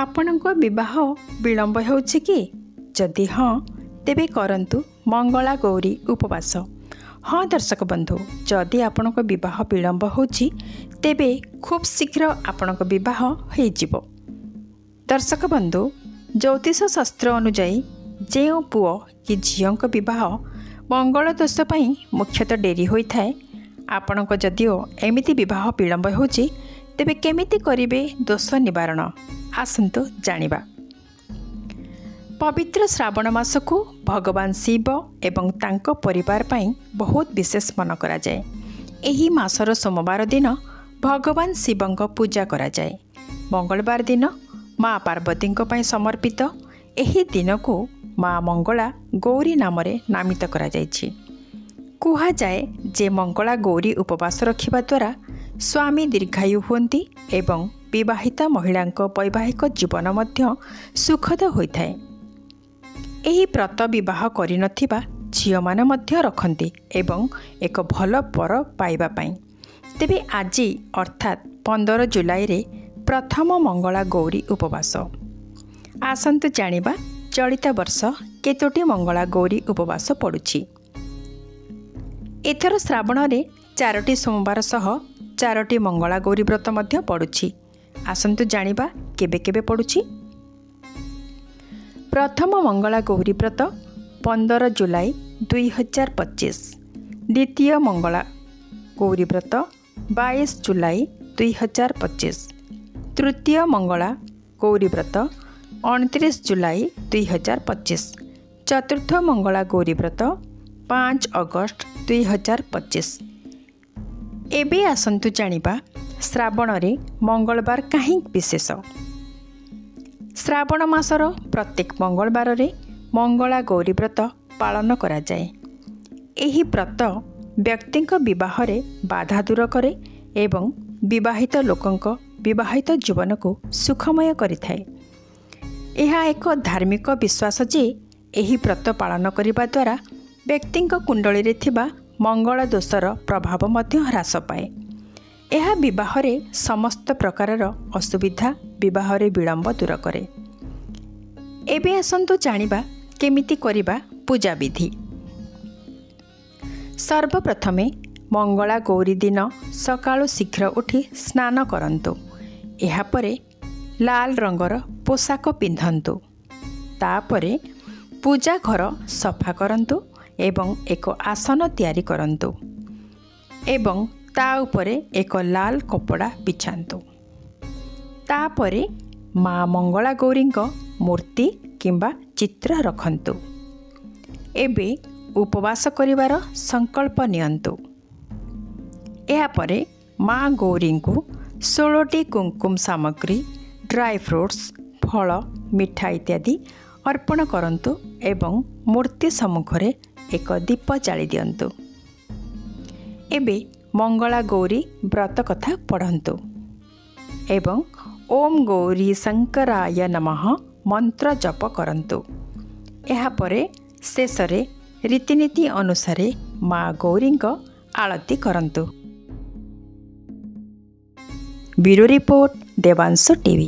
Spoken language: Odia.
ଆପଣଙ୍କ ବିବାହ ବିଳମ୍ବ ହେଉଛି କି? ଯଦି ହଁ, ତେବେ କରନ୍ତୁ ମଙ୍ଗଳା ଗୌରୀ ଉପବାସ। ହଁ ଦର୍ଶକ ବନ୍ଧୁ, ଯଦି ଆପଣଙ୍କ ବିବାହ ବିଳମ୍ବ ହେଉଛି ତେବେ ଖୁବ୍ ଶୀଘ୍ର ଆପଣଙ୍କ ବିବାହ ହୋଇଯିବ। ଦର୍ଶକ ବନ୍ଧୁ, ଜ୍ୟୋତିଷ ଶାସ୍ତ୍ର ଅନୁଯାୟୀ ଯେଉଁ ପୁଅ କି ଝିଅଙ୍କ ବିବାହ ମଙ୍ଗଳ ଦୋଷ ପାଇଁ ମୁଖ୍ୟତଃ ଡେରି ହୋଇଥାଏ, ଆପଣଙ୍କ ଯଦିଓ ଏମିତି ବିବାହ ବିଳମ୍ବ ହେଉଛି ତେବେ କେମିତି କରିବେ ଦୋଷ ନିବାରଣ? ଆସନ୍ତୁ ଜାଣିବା। ପବିତ୍ର ଶ୍ରାବଣ ମାସକୁ ଭଗବାନ ଶିବ ଏବଂ ତାଙ୍କ ପରିବାର ପାଇଁ ବହୁତ ବିଶେଷ ମନେ କରାଯାଏ। ଏହି ମାସର ସୋମବାର ଦିନ ଭଗବାନ ଶିବଙ୍କ ପୂଜା କରାଯାଏ। ମଙ୍ଗଳବାର ଦିନ ମା ପାର୍ବତୀଙ୍କ ପାଇଁ ସମର୍ପିତ ଏହି ଦିନକୁ ମା ମଙ୍ଗଳା ଗୌରୀ ନାମରେ ନାମିତ କରାଯାଇଛି। କୁହାଯାଏ ଯେ ମଙ୍ଗଳା ଗୌରୀ ଉପବାସ ରଖିବା ଦ୍ୱାରା ସ୍ୱାମୀ ଦୀର୍ଘାୟୁ ହୁଅନ୍ତି ଏବଂ ବିବାହିତ ମହିଳାଙ୍କ ବୈବାହିକ ଜୀବନ ମଧ୍ୟ ସୁଖଦ ହୋଇଥାଏ। ଏହି ବ୍ରତ ବିବାହ କରିନଥିବା ଝିଅମାନେ ମଧ୍ୟ ରଖନ୍ତି ଏବଂ ଏକ ଭଲ ବର ପାଇବା ପାଇଁ। ତେବେ ଆଜି ଅର୍ଥାତ୍ 15 ଜୁଲାଇରେ ପ୍ରଥମ ମଙ୍ଗଳା ଗୌରୀ ଉପବାସ। ଆସନ୍ତୁ ଜାଣିବା ଚଳିତ ବର୍ଷ କେତୋଟି ମଙ୍ଗଳା ଗୌରୀ ଉପବାସ ପଡ଼ୁଛି। ଏଥର ଶ୍ରାବଣରେ 4ଟି ସୋମବାର ସହ 4ଟି ମଙ୍ଗଳା ଗୌରୀ ବ୍ରତ ମଧ୍ୟ ପଡ଼ୁଛି। ଆସନ୍ତୁ ଜାଣିବା କେବେ କେବେ ପଡ଼ୁଛି। ପ୍ରଥମ ମଙ୍ଗଳା ଗୌରୀ ବ୍ରତ 15 ଜୁଲାଇ 2025। ଦ୍ୱିତୀୟ ମଙ୍ଗଳା ଗୌରୀ ବ୍ରତ 22 ଜୁଲାଇ 2025। ତୃତୀୟ ମଙ୍ଗଳା ଗୌରୀ ବ୍ରତ 29 ଜୁଲାଇ 2025। ଚତୁର୍ଥ ମଙ୍ଗଳା ଗୌରୀ ବ୍ରତ 5 ଅଗଷ୍ଟ 2025। ଏବେ ଆସନ୍ତୁ ଜାଣିବା ଶ୍ରାବଣରେ ମଙ୍ଗଳବାର କାହିଁକି ବିଶେଷ। ଶ୍ରାବଣ ମାସର ପ୍ରତ୍ୟେକ ମଙ୍ଗଳବାରରେ ମଙ୍ଗଳା ଗୌରୀ ବ୍ରତ ପାଳନ କରାଯାଏ। ଏହି ବ୍ରତ ବ୍ୟକ୍ତିଙ୍କ ବିବାହରେ ବାଧା ଦୂର କରେ ଏବଂ ବିବାହିତ ଲୋକଙ୍କ ବିବାହିତ ଜୀବନକୁ ସୁଖମୟ କରିଥାଏ। ଏହା ଏକ ଧାର୍ମିକ ବିଶ୍ୱାସ ଯେ ଏହି ବ୍ରତ ପାଳନ କରିବା ଦ୍ୱାରା ବ୍ୟକ୍ତିଙ୍କ କୁଣ୍ଡଳୀରେ ଥିବା ମଙ୍ଗଳ ଦୋଷର ପ୍ରଭାବ ମଧ୍ୟ ହ୍ରାସ ପାଏ। ଏହା ବିବାହରେ ସମସ୍ତ ପ୍ରକାରର ଅସୁବିଧା ବିବାହରେ ବିଳମ୍ବ ଦୂର କରେ। ଏବେ ଆସନ୍ତୁ ଜାଣିବା କେମିତି କରିବା ପୂଜାବିଧି। ସର୍ବପ୍ରଥମେ ମଙ୍ଗଳା ଗୌରୀ ଦିନ ସକାଳୁ ଶୀଘ୍ର ଉଠି ସ୍ନାନ କରନ୍ତୁ। ଏହାପରେ ଲାଲ ରଙ୍ଗର ପୋଷାକ ପିନ୍ଧନ୍ତୁ। ତାପରେ ପୂଜା ଘର ସଫା କରନ୍ତୁ ଏବଂ ଏକ ଆସନ ତିଆରି କରନ୍ତୁ ଏବଂ ତା ଉପରେ ଏକ ଲାଲ କପଡ଼ା ବିଛାନ୍ତୁ। ତାପରେ ମା ମଙ୍ଗଳା ଗୌରୀଙ୍କ ମୂର୍ତ୍ତି କିମ୍ବା ଚିତ୍ର ରଖନ୍ତୁ। ଏବେ ଉପବାସ କରିବାର ସଂକଳ୍ପ ନିଅନ୍ତୁ। ଏହାପରେ ମା ଗୌରୀଙ୍କୁ 16ଟି କୁଙ୍କୁମ ସାମଗ୍ରୀ, ଡ୍ରାଏ ଫ୍ରୁଟ୍ସ, ଫଳ, ମିଠା ଇତ୍ୟାଦି ଅର୍ପଣ କରନ୍ତୁ ଏବଂ ମୂର୍ତ୍ତି ସମ୍ମୁଖରେ ଏକ ଦୀପ ଜାଳି ଦିଅନ୍ତୁ। ଏବେ ମଙ୍ଗଳା ଗୌରୀ ବ୍ରତ କଥା ପଢ଼ନ୍ତୁ ଏବଂ ଓମ୍ ଗୌରୀ ଶଙ୍କରାୟ ନମଃ ମନ୍ତ୍ର ଜପ କରନ୍ତୁ। ଏହାପରେ ଶେଷରେ ରୀତିନୀତି ଅନୁସାରେ ମା ଗୌରୀଙ୍କ ଆଳତି କରନ୍ତୁ। Bureau report, Debanshu TV.